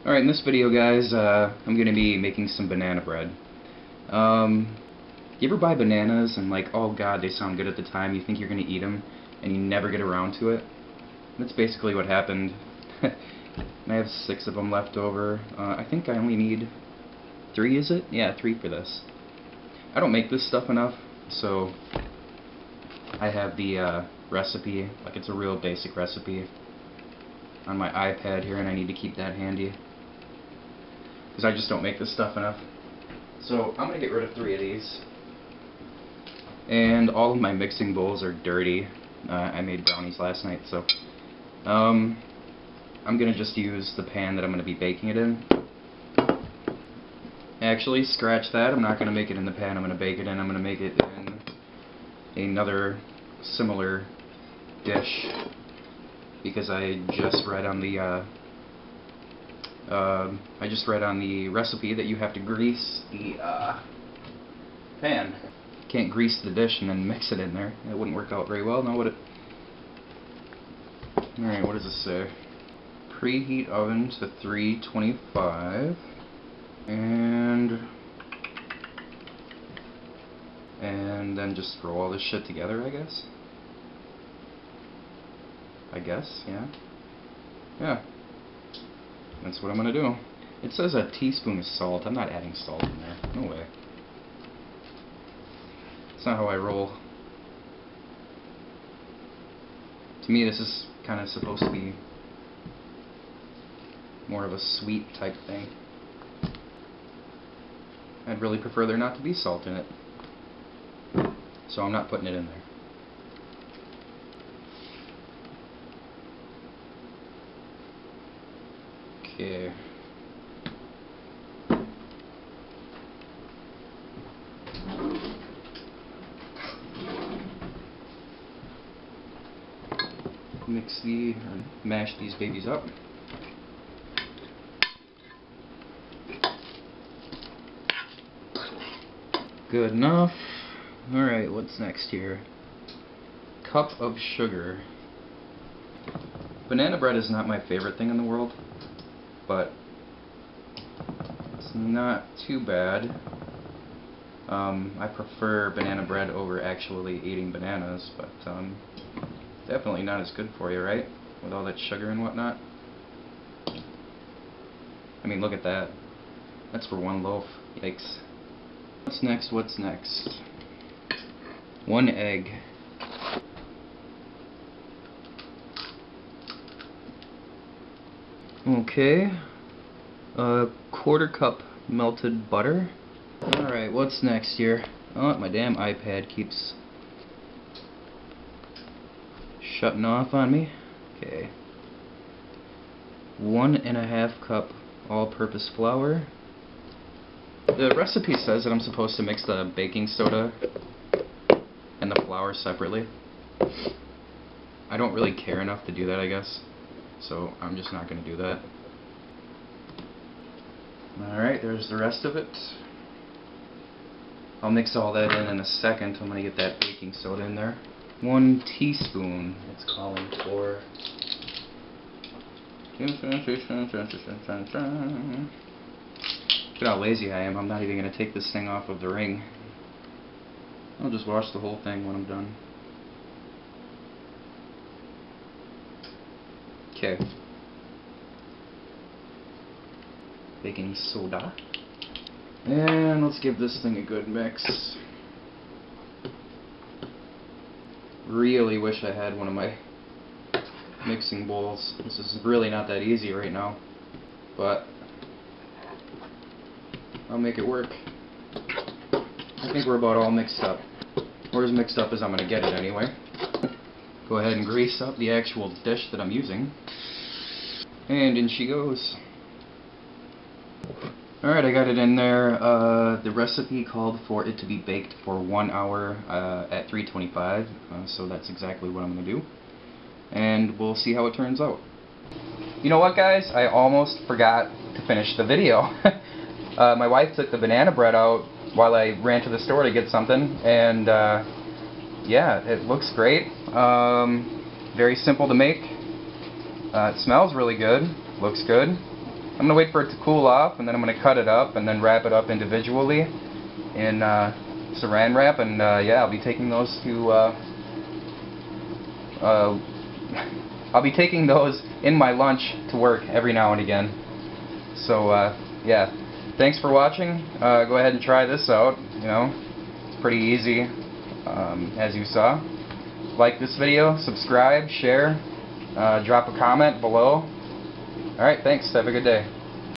Alright, in this video, guys, I'm going to be making some banana bread. You ever buy bananas and like, oh god, they sound good at the time, you think you're going to eat them, and you never get around to it? That's basically what happened. And I have 6 of them left over. I think I only need 3, is it? Yeah, 3 for this. I don't make this stuff enough, so I have the recipe, like it's a real basic recipe, on my iPad here, and I need to keep that handy, because I just don't make this stuff enough. So I'm going to get rid of 3 of these. And all of my mixing bowls are dirty. I made brownies last night, so I'm going to just use the pan that I'm going to be baking it in. Actually, scratch that. I'm not going to make it in the pan I'm going to bake it in. I'm going to make it in another similar dish, because I just read on the recipe that you have to grease the pan. You can't grease the dish and then mix it in there. It wouldn't work out very well, now would it? Alright, what does this say? Preheat oven to 325 and then just throw all this shit together, I guess? Yeah. Yeah. That's what I'm gonna do. It says a teaspoon of salt. I'm not adding salt in there. No way. That's not how I roll. To me, this is kind of supposed to be more of a sweet type thing. I'd really prefer there not to be salt in it. So I'm not putting it in there. Okay. Mash these babies up. Good enough. Alright, what's next here? Cup of sugar. Banana bread is not my favorite thing in the world, but it's not too bad. I prefer banana bread over actually eating bananas, but definitely not as good for you, right? With all that sugar and whatnot. I mean, look at that. That's for 1 loaf. Yikes. What's next? What's next? 1 egg. Okay. A 1/4 cup melted butter. Alright, what's next here? Oh, my damn iPad keeps shutting off on me. Okay. 1½ cup all-purpose flour. The recipe says that I'm supposed to mix the baking soda and the flour separately. I don't really care enough to do that, I guess. So I'm just not going to do that. Alright, there's the rest of it. I'll mix all that in a second. I'm going to get that baking soda in there. 1 teaspoon it's calling for. Look at how lazy I am. I'm not even going to take this thing off of the ring. I'll just wash the whole thing when I'm done. Okay. Baking soda. And let's give this thing a good mix. Really wish I had one of my mixing bowls. This is really not that easy right now, but I'll make it work. I think we're about all mixed up. Or as mixed up as I'm going to get it anyway. Go ahead and grease up the actual dish that I'm using. And in she goes. Alright, I got it in there. The recipe called for it to be baked for 1 hour at 325, so that's exactly what I'm going to do. And we'll see how it turns out. You know what, guys? I almost forgot to finish the video. My wife took the banana bread out while I ran to the store to get something, and yeah, it looks great. Very simple to make. It smells really good. Looks good. I'm gonna wait for it to cool off, and then I'm gonna cut it up and then wrap it up individually in Saran wrap, and yeah, I'll be taking those to I'll be taking those in my lunch to work every now and again. So yeah, thanks for watching. Go ahead and try this out. You know, it's pretty easy, as you saw. Like this video, subscribe, share, drop a comment below. Alright, thanks. Have a good day.